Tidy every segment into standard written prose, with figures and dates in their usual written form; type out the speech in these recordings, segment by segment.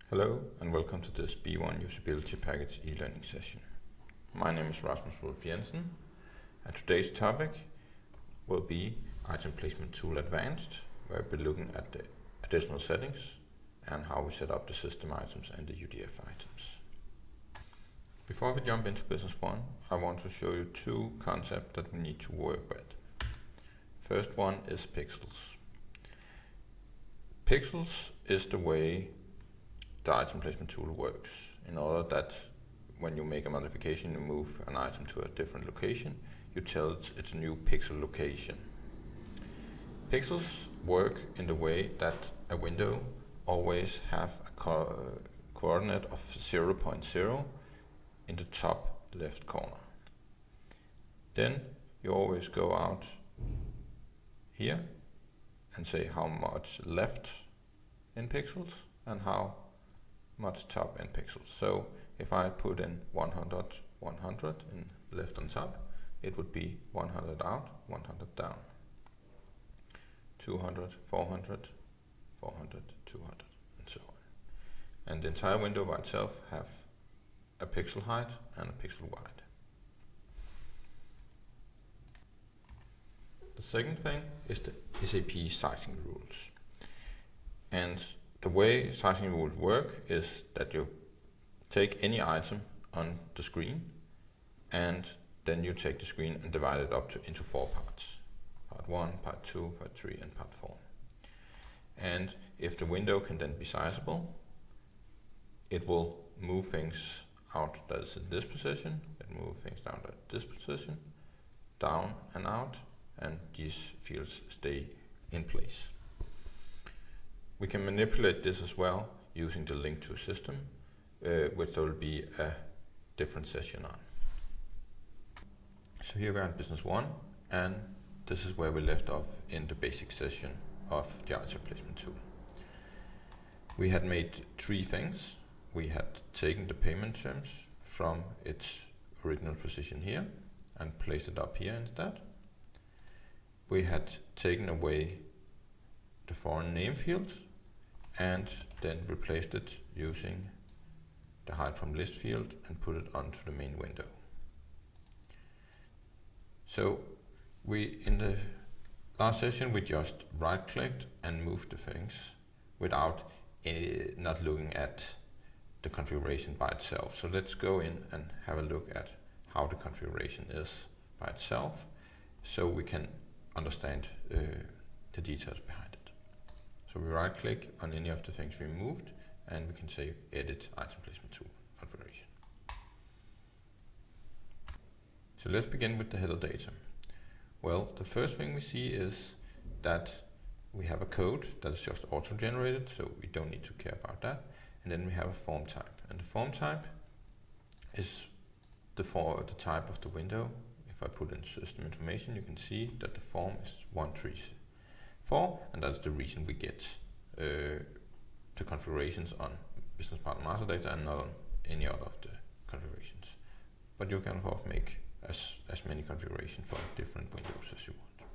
Hello and welcome to this B1 Usability Package e-learning session. My name is Rasmus Wolf Jensen and today's topic will be Item Placement Tool Advanced, where we'll be looking at the additional settings and how we set up the system items and the UDF items. Before we jump into Business 1, I want to show you two concepts that we need to work with. First one is pixels. Pixels is the way the item placement tool works, in order that when you make a modification, you move an item to a different location, you tell it it's a new pixel location. Pixels work in the way that a window always have a coordinate of 0.0 in the top left corner. Then you always go out here and say how much left in pixels and how much top in pixels. So if I put in 100, 100 in left and top, it would be 100 out, 100 down. 200, 400, 400, 200, and so on. And the entire window by itself have a pixel height and a pixel wide. The second thing is the Pcp Sizing Rules. And the way sizing rules work is that you take any item on the screen and then you take the screen and divide it up into 4 parts. Part 1, part 2, part 3 and part 4. And if the window can then be sizable, it will move things out that is in this position, it move things down at this position, down and out, and these fields stay in place. We can manipulate this as well using the link to system, which there will be a different session on. So here we are in Business 1, and this is where we left off in the basic session of the item placement tool. We had made 3 things. We had taken the payment terms from its original position here and placed it up here instead. We had taken away the foreign name fields and then replaced it using the hide from list field and put it onto the main window. So in the last session we just right clicked and moved the things without not looking at the configuration by itself. So let's go in and have a look at how the configuration is by itself so we can understand the details behind it. So we right click on any of the things we moved and we can say edit item placement tool configuration. So let's begin with the header data. Well, the first thing we see is that we have a code that is just auto generated, so we don't need to care about that. And then we have a form type, and the form type is the type of the window. If I put in system information, you can see that the form is 134, and that's the reason we get the configurations on business partner master data and not on any other of the configurations. But you can of course make as many configurations for different windows as you want.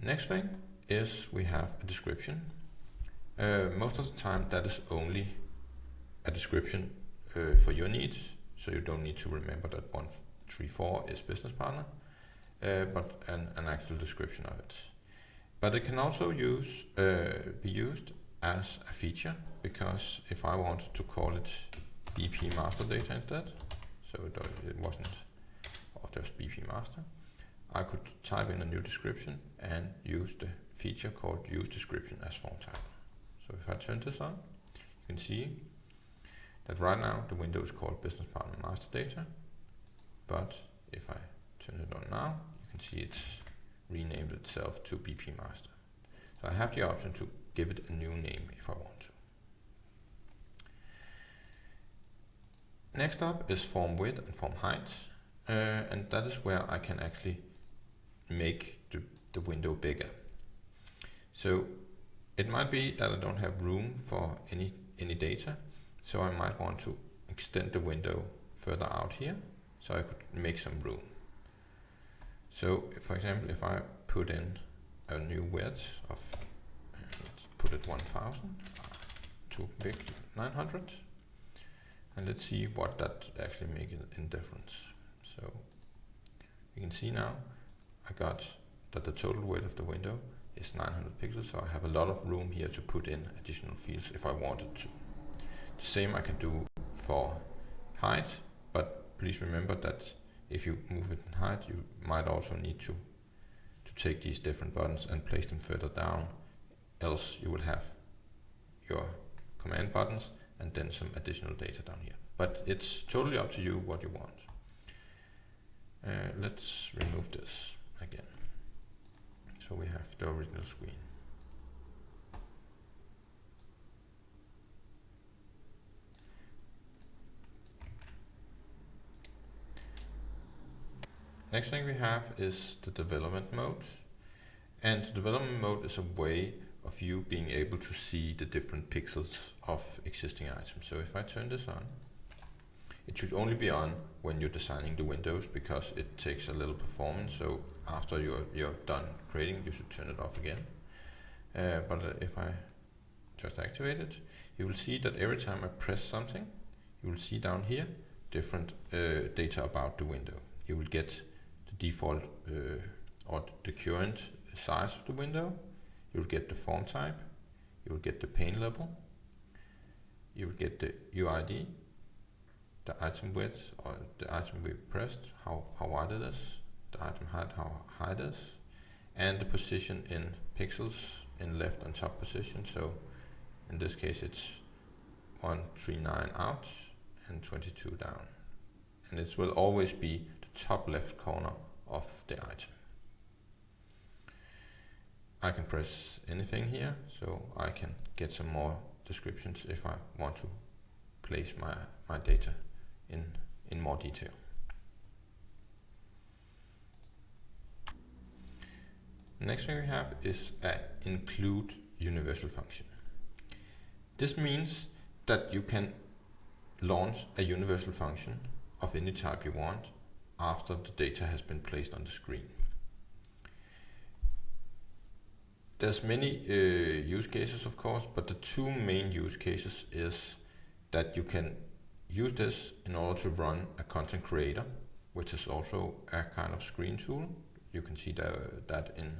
Next thing is we have a description. Most of the time that is only a description for your needs, so you don't need to remember that 134 is business partner, but an actual description of it. But it can also be used as a feature, because if I wanted to call it BP master data instead, so it wasn't or just BP master, I could type in a new description and use the feature called use description as form type. So if I turn this on, you can see that right now the window is called business partner master data, but if I turn it on now, you can see it's renamed itself to BP master. So I have the option to give it a new name if I want to. Next up is form width and form height, and that is where I can actually make the window bigger. So it might be that I don't have room for any data, so I might want to extend the window further out here, so I could make some room. So for example, if I put in a new width of, let's put it 1000, too big, 900. And let's see what that actually makes in difference. So you can see now I got that the total width of the window is 900 pixels, so I have a lot of room here to put in additional fields if I wanted to. The same I can do for height, but please remember that if you move it in height, you might also need to take these different buttons and place them further down, else you will have your command buttons and then some additional data down here. But it's totally up to you what you want. Let's remove this again. So we have the original screen. Next thing we have is the development mode. And the development mode is a way of you being able to see the different pixels of existing items. So if I turn this on, it should only be on when you're designing the windows because it takes a little performance. So after you're done creating, you should turn it off again. But if I just activate it, you will see that every time I press something, you will see down here different data about the window. You will get the default or the current size of the window. You will get the form type. You will get the pane level. You will get the UID, the item width or the item we pressed, how wide it is, the item height, how high it is, and the position in pixels in left and top position. So in this case it's 139 out and 22 down. And it will always be the top left corner of the item. I can press anything here, so I can get some more descriptions if I want to place my data in more detail. The next thing we have is an include universal function. This means that you can launch a universal function of any type you want after the data has been placed on the screen. There's many use cases, of course, but the two main use cases is that you can use this in order to run a content creator, which is also a kind of screen tool. You can see that in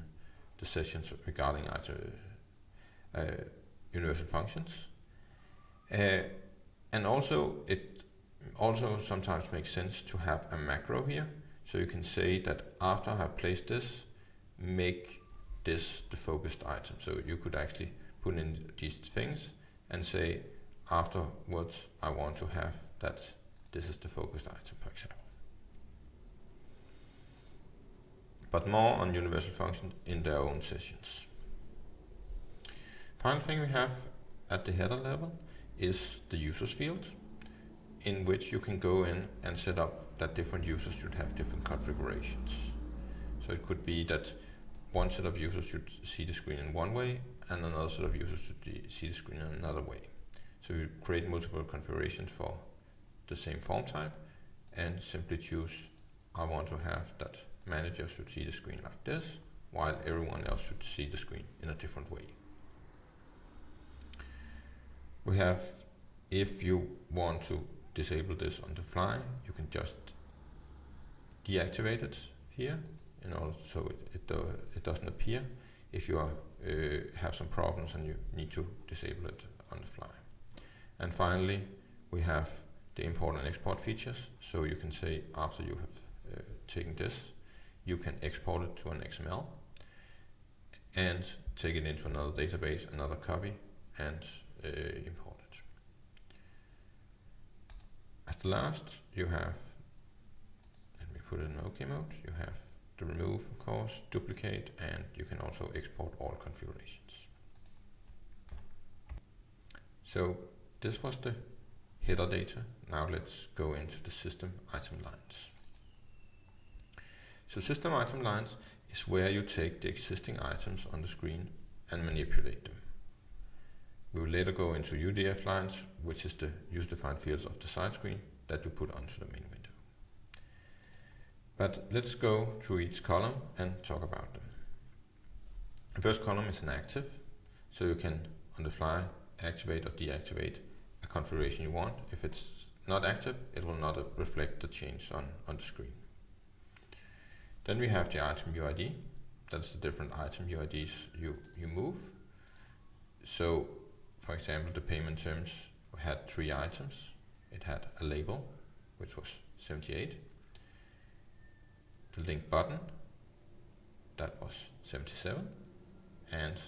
the sessions regarding universal functions. And also, it also sometimes makes sense to have a macro here. So you can say that after I have placed this, make this the focused item. So you could actually put in these things and say afterwards I want to have that this is the focused item, for example. But more on universal functions in their own sessions. Final thing we have at the header level is the users field, in which you can go in and set up that different users should have different configurations. So it could be that one set of users should see the screen in one way and another set of users should see the screen in another way. So you create multiple configurations for the same form type and simply choose, I want to have that manager should see the screen like this, while everyone else should see the screen in a different way. We have, if you want to disable this on the fly, you can just deactivate it here in order so it doesn't appear if you have some problems and you need to disable it on the fly. And finally, we have the import and export features. So you can say after you have taken this, you can export it to an XML and take it into another database, another copy, and import it. At the last, you have, let me put it in OK mode, you have the remove, of course, duplicate, and you can also export all configurations. So this was the header data. Now let's go into the system item lines. So system item lines is where you take the existing items on the screen and manipulate them. We will later go into UDF lines, which is the user-defined fields of the side screen that you put onto the main window. But let's go through each column and talk about them. The first column is an active, so you can on the fly activate or deactivate a configuration you want. If it's not active, it will not reflect the change on the screen. Then we have the item UID. That's the different item UIDs you move. So, for example, the payment terms had 3 items. It had a label, which was 78. The link button, that was 77. And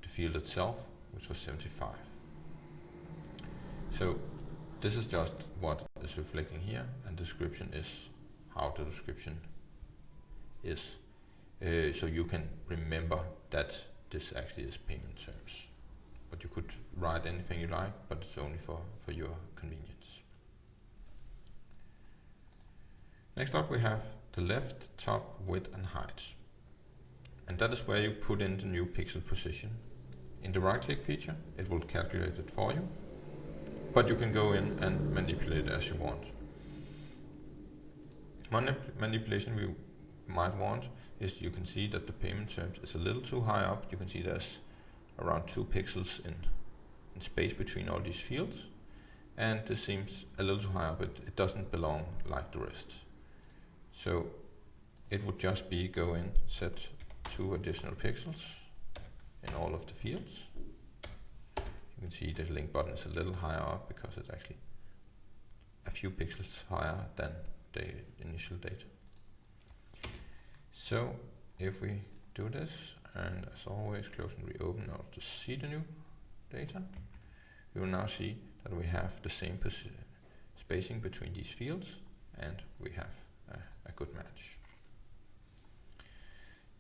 the field itself, which was 75. So this is just what is reflecting here, and description is how the description is. So you can remember that this actually is payment terms. But you could write anything you like, but it's only for your convenience. Next up we have the left, top, width and height. And that is where you put in the new pixel position. In the right click feature, it will calculate it for you, but you can go in and manipulate it as you want. One manipulation we might want is you can see that the payment terms is a little too high up. You can see there's around 2 pixels in space between all these fields, and this seems a little too high up. It doesn't belong like the rest. So it would just be go in, set 2 additional pixels in all of the fields. You can see the link button is a little higher up because it's actually a few pixels higher than the initial data. So if we do this, and as always close and reopen in order to see the new data, we will now see that we have the same spacing between these fields, and we have a good match.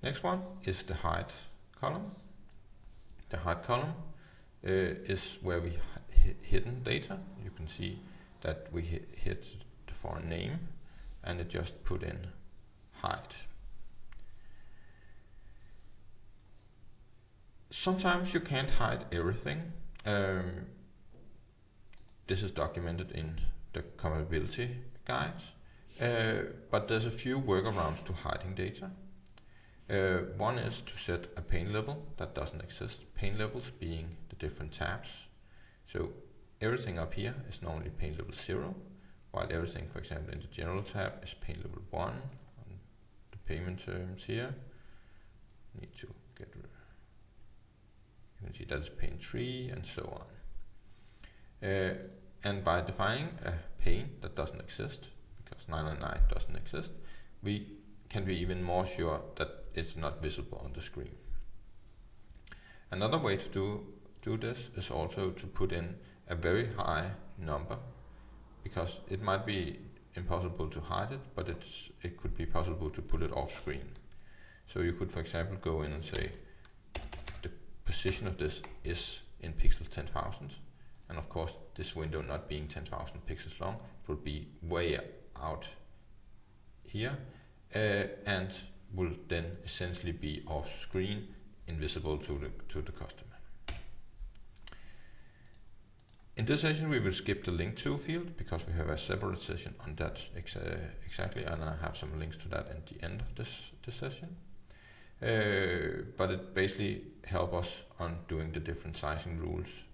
Next one is the height column. The height column is where we hidden data. You can see that we hit the foreign name, and it just put in height. Sometimes you can't hide everything. This is documented in the compatibility guide, but there's a few workarounds to hiding data. One is to set a pane level that doesn't exist. Pane levels being the different tabs. So everything up here is normally pane level 0, while everything, for example, in the general tab is pane level 1. On the payment terms here, need to get rid. You can see that is pane 3 and so on. And by defining a pane that doesn't exist, because 999 doesn't exist, we can be even more sure that it's not visible on the screen. Another way to do this is also to put in a very high number, because it might be impossible to hide it, but it could be possible to put it off screen. So you could, for example, go in and say the position of this is in pixels 10,000, and of course this window not being 10,000 pixels long, it will be way out here, and will then essentially be off screen, invisible to the customer. In this session we will skip the link to field because we have a separate session on that exactly, and I have some links to that at the end of this session. But it basically helps us on doing the different sizing rules.